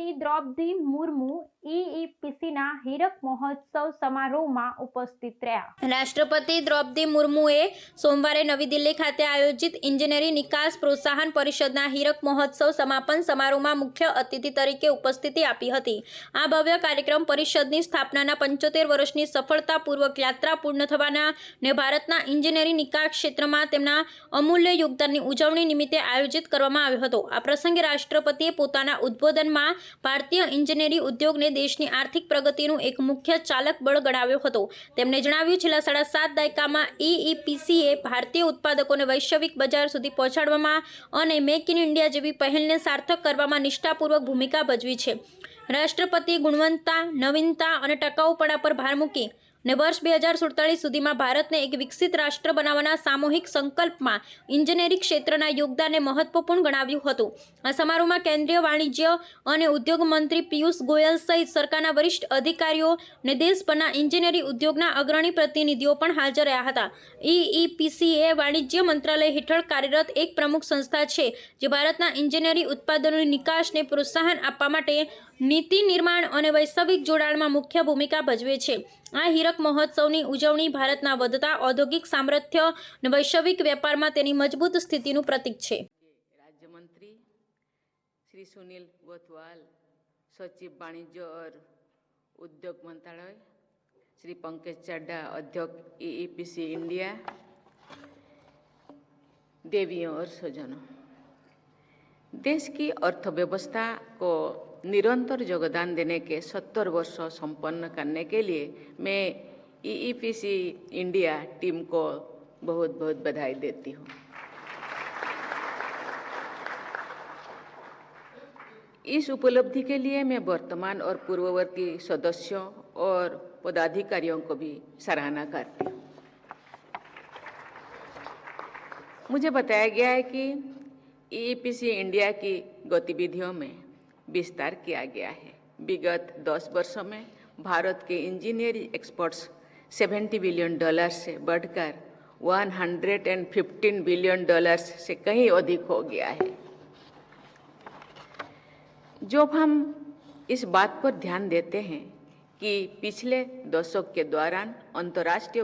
રાષ્ટ્રપતિ દ્રૌપદી મુર્મુ ઈઈપીસીના હીરક મહોત્સવ સમારોહમાં ઉપસ્થિત રહ્યા। રાષ્ટ્રપતિ દ્રૌપદી મુર્મુએ સોમવારે નવી દિલ્હી ખાતે આયોજિત ઇજનેરી નિકાસ પ્રોત્સાહન પરિષદના હીરક મહોત્સવ સમાપન સમારોહમાં મુખ્ય અતિથિ તરીકે ઉપસ્થિતિ આપી હતી। આ ભવ્ય કાર્યક્રમ પરિષદની સ્થાપનાના 75 વર્ષની સફળતાપૂર્વક યાત્રા પૂર્ણ થવાના અને ભારતના ઇજનેરી નિકાસ ક્ષેત્રમાં તેમના અમૂલ્ય યોગદાનની ઉજવણી નિમિત્તે આયોજિત કરવામાં આવ્યો હતો। આ પ્રસંગે રાષ્ટ્રપતિએ પોતાના ઉદ્બોધનમાં ભારતીય ઇજનેરી ઉદ્યોગને દેશની આર્થિક પ્રગતિનું એક મુખ્ય ચાલક બળ ગણાવ્યો હતો। તેમણે જણાવ્યું, છેલ્લા 7.5 દાયકામાં ઈઈપીસીએ ભારતીય ઉત્પાદકોને વૈશ્વિક બજાર સુધી પહોંચાડવામાં અને મેક ઇન ઇન્ડિયા જેવી પહેલને સાર્થક કરવામાં નિષ્ઠાપૂર્વક ભૂમિકા ભજવી છે। રાષ્ટ્રપતિએ ગુણવત્તા, નવીનતા અને ટકાઉપણા પર ભાર મૂકી અને વર્ષ 2047 સુધીમાં ભારતને એક વિકસિત રાષ્ટ્ર બનાવવાના સામૂહિક સંકલ્પમાં ઇજનેરી ક્ષેત્રના યોગદાનને મહત્વપૂર્ણ ગણાવ્યું હતું। આ સમારોહમાં કેન્દ્રીય વાણિજ્ય અને ઉદ્યોગ મંત્રી પિયુષ ગોયલ સહિત સરકારના વરિષ્ઠ અધિકારીઓ અને દેશભરના ઇજનેરી ઉદ્યોગના અગ્રણી પ્રતિનિધિઓ પણ હાજર રહ્યા હતા। ઈઈપીસી એ વાણિજ્ય મંત્રાલય હેઠળ કાર્યરત એક પ્રમુખ સંસ્થા છે જે ભારતના ઇજનેરી ઉત્પાદનોની નિકાસને પ્રોત્સાહન આપવા માટે નીતિ નિર્માણ અને વૈશ્વિક જોડાણમાં મુખ્ય ભૂમિકા ભજવે છે। આ હીરક મહોત્સવની ઉજવણી ભારતના વધતા ઔદ્યોગિક સામર્થ્ય અને વૈશ્વિક વેપારમાં તેની મજબૂત સ્થિતિનું પ્રતીક છે। राज्यमंत्री श्री सुनील गोथवाल, सचिव वाणिज्य और उद्योग मंत्रालय श्री पंकज चड्ढा, अध्यक्ष ईईपीसी इंडिया, देवियों और स्वजनों, देश की अर्थव्यवस्था को निरंतर योगदान देने के 70 वर्ष संपन्न करने के लिए मैं ईईपीसी इंडिया टीम को बहुत बहुत बधाई देती हूँ। इस उपलब्धि के लिए मैं वर्तमान और पूर्ववर्ती सदस्यों और पदाधिकारियों को भी सराहना करती हूँ। मुझे बताया गया है कि ईईपीसी इंडिया की गतिविधियों में विस्तार किया गया है। विगत 10 वर्षों में भारत के इंजीनियरिंग एक्सपोर्ट्स $70 बिलियन से बढ़कर $115 बिलियन से कहीं अधिक हो गया है। जब हम इस बात पर ध्यान देते हैं कि पिछले दशक के दौरान अंतर्राष्ट्रीय